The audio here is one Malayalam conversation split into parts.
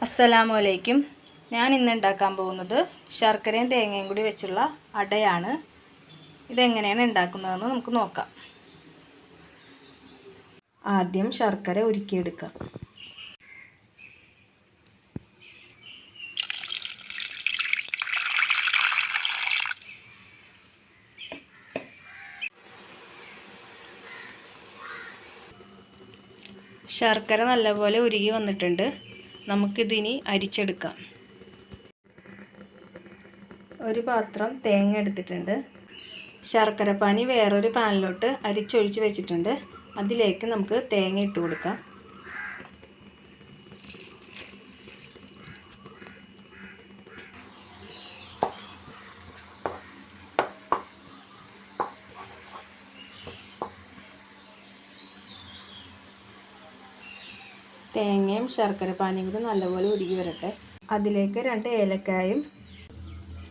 അസ്സലാമു അലൈക്കും. ഞാൻ ഇന്ന് ഉണ്ടാക്കാൻ പോകുന്നത് ശർക്കരയും തേങ്ങയും കൂടി വെച്ചുള്ള അടയാണ്. ഇതെങ്ങനെയാണ് ഉണ്ടാക്കുന്നതെന്ന് നമുക്ക് നോക്കാം. ആദ്യം ശർക്കര ഉരുക്കിയെടുക്കാം. ശർക്കര നല്ലപോലെ ഉരുകി വന്നിട്ടുണ്ട്. നമുക്കിതിനി അരിച്ചെടുക്കാം. ഒരു പാത്രം തേങ്ങ എടുത്തിട്ടുണ്ട്. ശർക്കരപ്പാനി വേറൊരു പാനിലോട്ട് അരിച്ചൊഴിച്ച് വെച്ചിട്ടുണ്ട്. അതിലേക്ക് നമുക്ക് തേങ്ങ ഇട്ട് കൊടുക്കാം. തേങ്ങയും ശർക്കരപ്പാനിയും കൂടി നല്ലപോലെ ഉരുകി വരട്ടെ. അതിലേക്ക് 2 ഏലക്കായും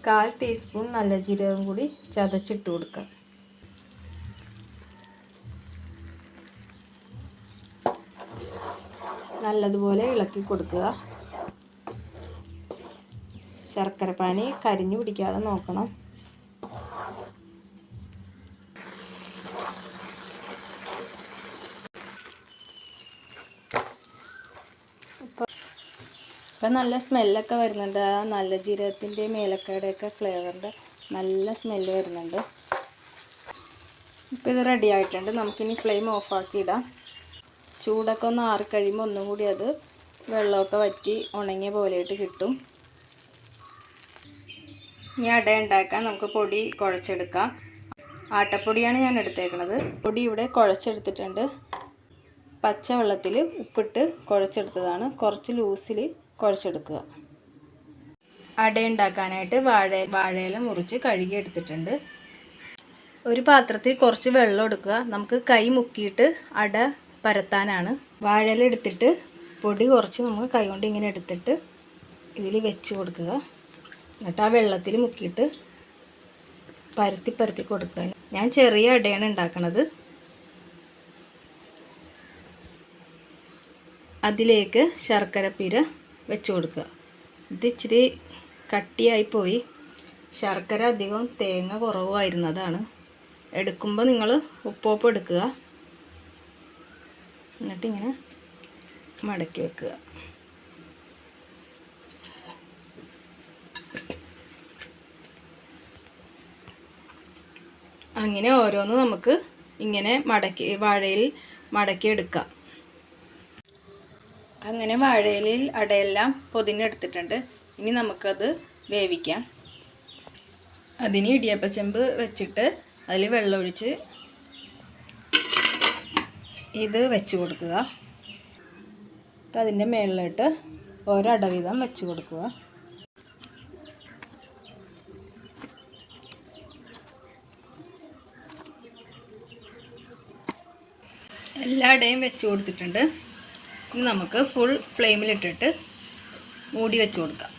1/4 ടീസ്പൂൺ നല്ല ജീരകം കൂടി ചതച്ചിട്ട് കൊടുക്കാം. നല്ലതുപോലെ ഇളക്കി കൊടുക്കുക. ശർക്കരപ്പാനി കരിഞ്ഞു പിടിക്കാതെ നോക്കണം. ഇപ്പം നല്ല സ്മെല്ലൊക്കെ വരുന്നുണ്ട്. ആ നല്ല ജീരകത്തിൻ്റെയും ഏലക്കയുടെയൊക്കെ ഫ്ലേവറിൻ്റെ നല്ല സ്മെല്ല് വരുന്നുണ്ട്. ഇപ്പോൾ ഇത് റെഡി ആയിട്ടുണ്ട്. നമുക്കിനി ഫ്ലെയിം ഓഫാക്കി ഇടാം. ചൂടൊക്കെ ഒന്ന് ആറിക്കഴിയുമ്പോൾ ഒന്നും കൂടി അത് വെള്ളമൊക്കെ വറ്റി ഉണങ്ങിയ പോലെയായിട്ട് കിട്ടും. ഇനി അട ഉണ്ടാക്കാൻ നമുക്ക് പൊടി കുഴച്ചെടുക്കാം. ആട്ടപ്പൊടിയാണ് ഞാൻ എടുത്തേക്കുന്നത്. പൊടി ഇവിടെ കുഴച്ചെടുത്തിട്ടുണ്ട്. പച്ചവെള്ളത്തിൽ ഉപ്പിട്ട് കുഴച്ചെടുത്തതാണ്. കുറച്ച് ലൂസിൽ കുഴച്ചെടുക്കുക. അട ഉണ്ടാക്കാനായിട്ട് വാഴയില മുറിച്ച് കഴുകി എടുത്തിട്ടുണ്ട്. ഒരു പാത്രത്തിൽ കുറച്ച് വെള്ളം എടുക്കുക. നമുക്ക് കൈ മുക്കിയിട്ട് അട പരത്താനാണ്. വാഴയില എടുത്തിട്ട് പൊടി കുറച്ച് നമുക്ക് കൈ കൊണ്ട് ഇങ്ങനെ എടുത്തിട്ട് ഇതിൽ വെച്ച് കൊടുക്കുക. എന്നിട്ട് ആ വെള്ളത്തിൽ മുക്കിയിട്ട് പരത്തി കൊടുക്കുക. ഞാൻ ചെറിയ അടയാണ് ഉണ്ടാക്കണത്. അതിലേക്ക് ശർക്കരപ്പീര വെച്ച് കൊടുക്കുക. ഇത് ഇച്ചിരി കട്ടിയായിപ്പോയി. ശർക്കര അധികം തേങ്ങ കുറവായിരുന്നതാണ്. എടുക്കുമ്പോൾ നിങ്ങൾ ഉപ്പോപ്പ് എടുക്കുക. എന്നിട്ടിങ്ങനെ മടക്കി വെക്കുക. അങ്ങനെ ഓരോന്ന് നമുക്ക് ഇങ്ങനെ വാഴയിൽ മടക്കിയെടുക്കാം. അങ്ങനെ വാഴയിലയിൽ അടയെല്ലാം പൊതിഞ്ഞെടുത്തിട്ടുണ്ട്. ഇനി നമുക്കത് വേവിക്കാം. അതിന് ഇടിയപ്പച്ചെമ്പ് വെച്ചിട്ട് അതിൽ വെള്ളമൊഴിച്ച് ഇത് വെച്ച് കൊടുക്കുക. അതിൻ്റെ മുകളിലിട്ട് ഒരട വീതം വെച്ച് കൊടുക്കുക. എല്ലാ അടയും വെച്ച് കൊടുത്തിട്ടുണ്ട്. ഇനി നമുക്ക് ഫുൾ ഫ്ലെയിമിലിട്ടിട്ട് മൂടി വെച്ച് കൊടുക്കാം.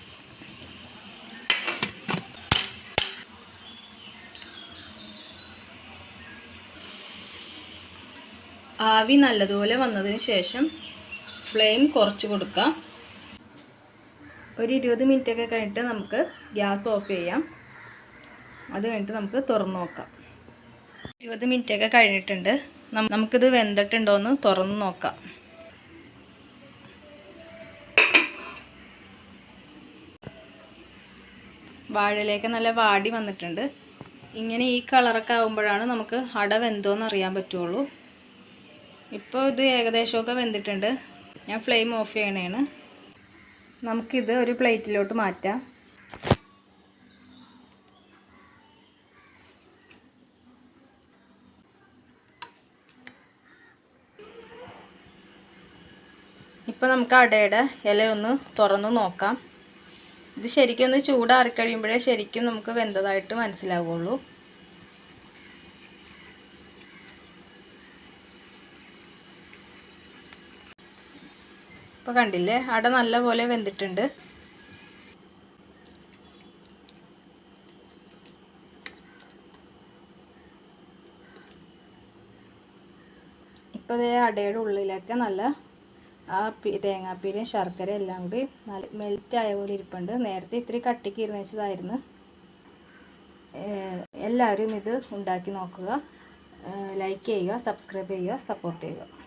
ആവി നല്ലതുപോലെ വന്നതിന് ശേഷം ഫ്ലെയിം കുറച്ച് കൊടുക്കാം. ഒരു 20 മിനിറ്റൊക്കെ കഴിഞ്ഞിട്ട് നമുക്ക് ഗ്യാസ് ഓഫ് ചെയ്യാം. അത് കഴിഞ്ഞിട്ട് നമുക്ക് തുറന്ന് നോക്കാം. 20 മിനിറ്റൊക്കെ കഴിഞ്ഞിട്ടുണ്ട്. നമുക്കിത് വെന്തിട്ടുണ്ടോ എന്ന് തുറന്ന് നോക്കാം. വാഴയിലേക്ക് നല്ല വാടി വന്നിട്ടുണ്ട്. ഇങ്ങനെ ഈ കളറൊക്കെ ആകുമ്പോഴാണ് നമുക്ക് അട വെന്തോന്ന് അറിയാൻ പറ്റുള്ളൂ. ഇപ്പോൾ ഇത് ഏകദേശമൊക്കെ വെന്തിട്ടുണ്ട്. ഞാൻ ഫ്ലെയിം ഓഫ് ചെയ്യണേണ്. നമുക്കിത് ഒരു പ്ലേറ്റിലോട്ട് മാറ്റാം. ഇപ്പോൾ നമുക്ക് അടയുടെ ഇല ഒന്ന് തുറന്ന് നോക്കാം. ഇത് ശരിക്കും ഒന്ന് ചൂടാറിക്കഴിയുമ്പോഴേ ശരിക്കും നമുക്ക് വെന്തതായിട്ട് മനസ്സിലാവുള്ളൂ. ഇപ്പോൾ കണ്ടില്ലേ, അട നല്ലപോലെ വെന്തിട്ടുണ്ട്. ഇപ്പോൾ ഇതേ അടയുടെ ഉള്ളിലൊക്കെ നല്ല ആ തേങ്ങാപ്പീരയും ശർക്കര എല്ലാം കൂടി നല്ല മെൽറ്റായ പോലെ ഇരിപ്പുണ്ട്. നേരത്തെ ഇത്തിരി കട്ടിക്ക് ഇരുന്ന് വെച്ചതായിരുന്നു. എല്ലാവരും ഇത് ഉണ്ടാക്കി നോക്കുക. ലൈക്ക് ചെയ്യുക, സബ്സ്ക്രൈബ് ചെയ്യുക, സപ്പോർട്ട് ചെയ്യുക.